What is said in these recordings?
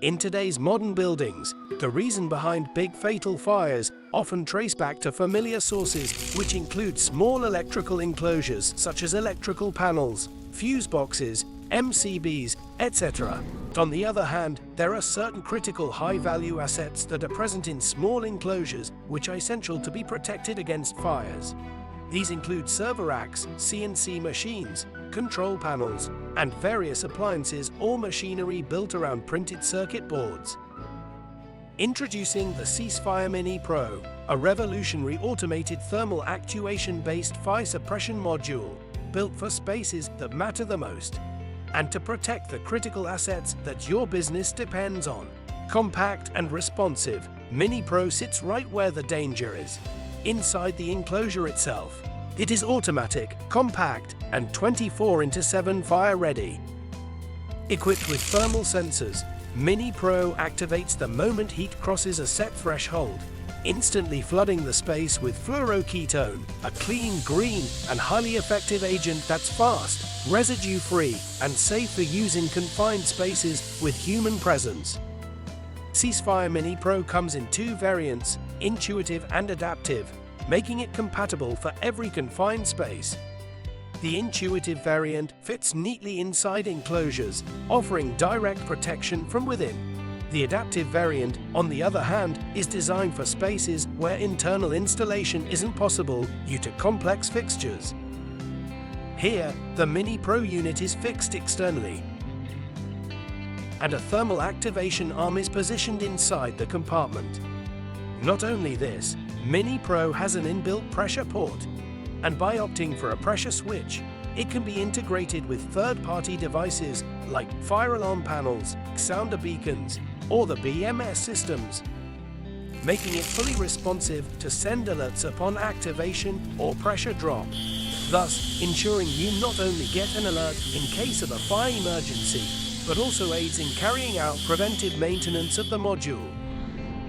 In today's modern buildings, the reason behind big fatal fires often trace back to familiar sources, which include small electrical enclosures such as electrical panels, fuse boxes, MCBs, etc. On the other hand, there are certain critical high-value assets that are present in small enclosures which are essential to be protected against fires. These include server racks, CNC machines, control panels, and various appliances or machinery built around printed circuit boards. Introducing the Ceasefire MINI Pro, a revolutionary automated thermal actuation-based fire suppression module built for spaces that matter the most and to protect the critical assets that your business depends on. Compact and responsive, MINI Pro sits right where the danger is, inside the enclosure itself. It is automatic, compact, and 24/7 fire-ready. Equipped with thermal sensors, MINI Pro activates the moment heat crosses a set threshold, instantly flooding the space with Fluoroketone, a clean, green, and highly effective agent that's fast, residue-free, and safe for use in confined spaces with human presence. Ceasefire MINI Pro comes in two variants, intuitive and adaptive, making it compatible for every confined space. The intuitive variant fits neatly inside enclosures, offering direct protection from within. The adaptive variant, on the other hand, is designed for spaces where internal installation isn't possible due to complex fixtures. Here, the MINI Pro unit is fixed externally, and a thermal activation arm is positioned inside the compartment. Not only this, MINI Pro has an inbuilt pressure port, and by opting for a pressure switch, it can be integrated with third-party devices like fire alarm panels, sounder beacons, or the BMS systems, making it fully responsive to send alerts upon activation or pressure drop, thus ensuring you not only get an alert in case of a fire emergency, but also aids in carrying out preventive maintenance of the module.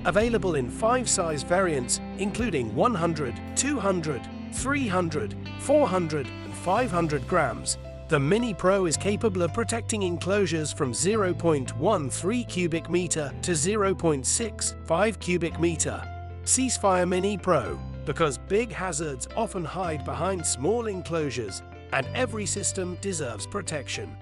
Available in 5 size variants, including 100, 200, 300, 400, and 500 grams, the MINI Pro is capable of protecting enclosures from 0.13 cubic meter to 0.65 cubic meter. Ceasefire MINI Pro, because big hazards often hide behind small enclosures, and every system deserves protection.